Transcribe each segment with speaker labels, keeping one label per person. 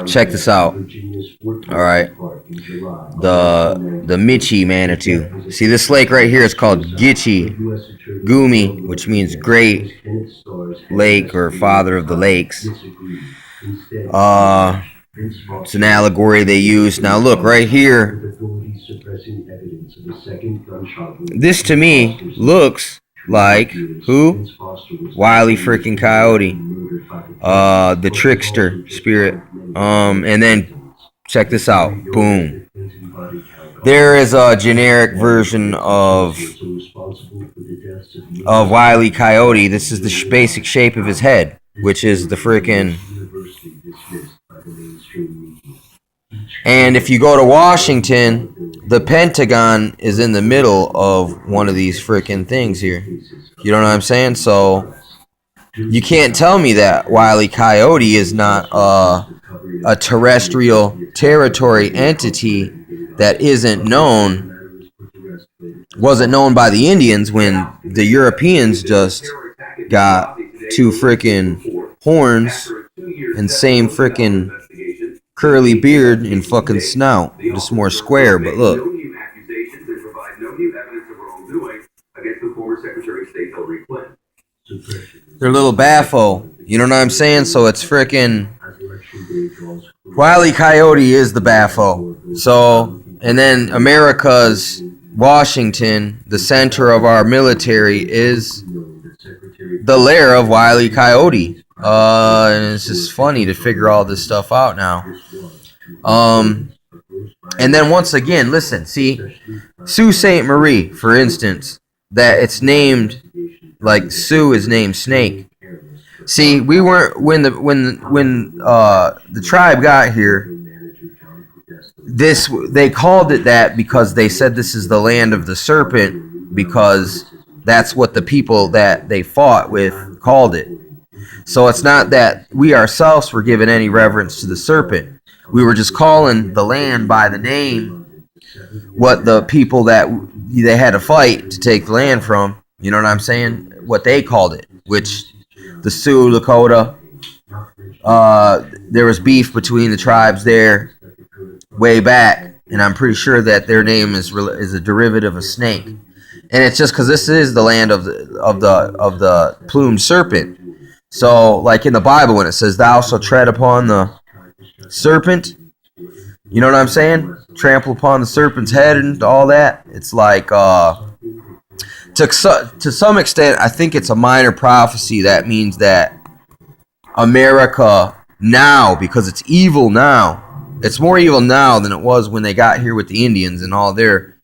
Speaker 1: check this out. All right, the Michi Manitou. See this lake right here is called Gitchi Gumi, which means great lake or father of the lakes. It's an allegory they use. Now look right here. This to me looks like who? Wylie freaking Coyote, the trickster spirit. And then check this out. Boom. There is a generic version of Wylie Coyote. This is the basic shape of his head, which is the freaking. And if you go to Washington, the Pentagon is in the middle of one of these freaking things here. You know what I'm saying? So you can't tell me that Wylie Coyote is not a terrestrial territory entity that wasn't known by the Indians when the Europeans just got two freaking horns and same freaking curly beard and fucking snout, just more square. But look, they're little baffo. You know what I'm saying? So it's freaking Wylie Coyote is the baffo. So, and then America's Washington, the center of our military, is the lair of Wylie Coyote. And it's just funny to figure all this stuff out now. And then once again, listen, see, Sault Ste. Marie, for instance, that it's named like Sioux is named Snake. See, we weren't when the tribe got here. They called it that because they said this is the land of the serpent, because that's what the people that they fought with called it. So it's not that we ourselves were given any reverence to the serpent. We were just calling the land by the name, what the people that they had to fight to take the land from, you know what I'm saying? What they called it, which the Sioux, Lakota, there was beef between the tribes there way back, and I'm pretty sure that their name is a derivative of snake. And it's just because this is the land of the plumed serpent. So, like in the Bible, when it says, "Thou shalt tread upon the serpent," you know what I'm saying? Trample upon the serpent's head and all that. It's like, to some extent, I think it's a minor prophecy that means that America now, because it's evil now, it's more evil now than it was when they got here with the Indians and all their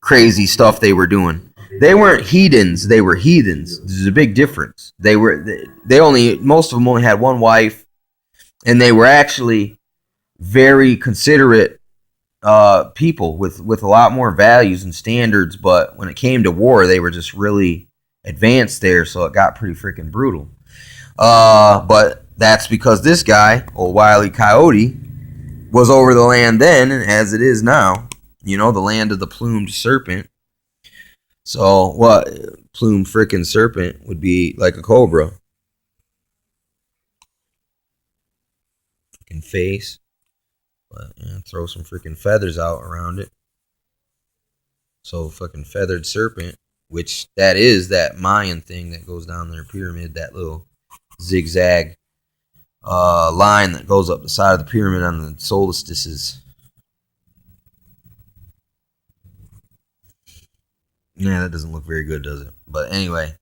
Speaker 1: crazy stuff they were doing. They weren't heathens, they were heathens. There's a big difference. Most of them only had one wife, and they were actually very considerate people with a lot more values and standards, but when it came to war, they were just really advanced there, so it got pretty freaking brutal. But that's because this guy, old Wylie Coyote, was over the land then, as it is now. You know, the land of the plumed serpent. So, what? Plumed freaking serpent would be like a cobra. Freaking face. But, throw some freaking feathers out around it. So, fucking feathered serpent, which that is that Mayan thing that goes down their pyramid, that little zigzag line that goes up the side of the pyramid on the solstices. Yeah, that doesn't look very good, does it? But anyway,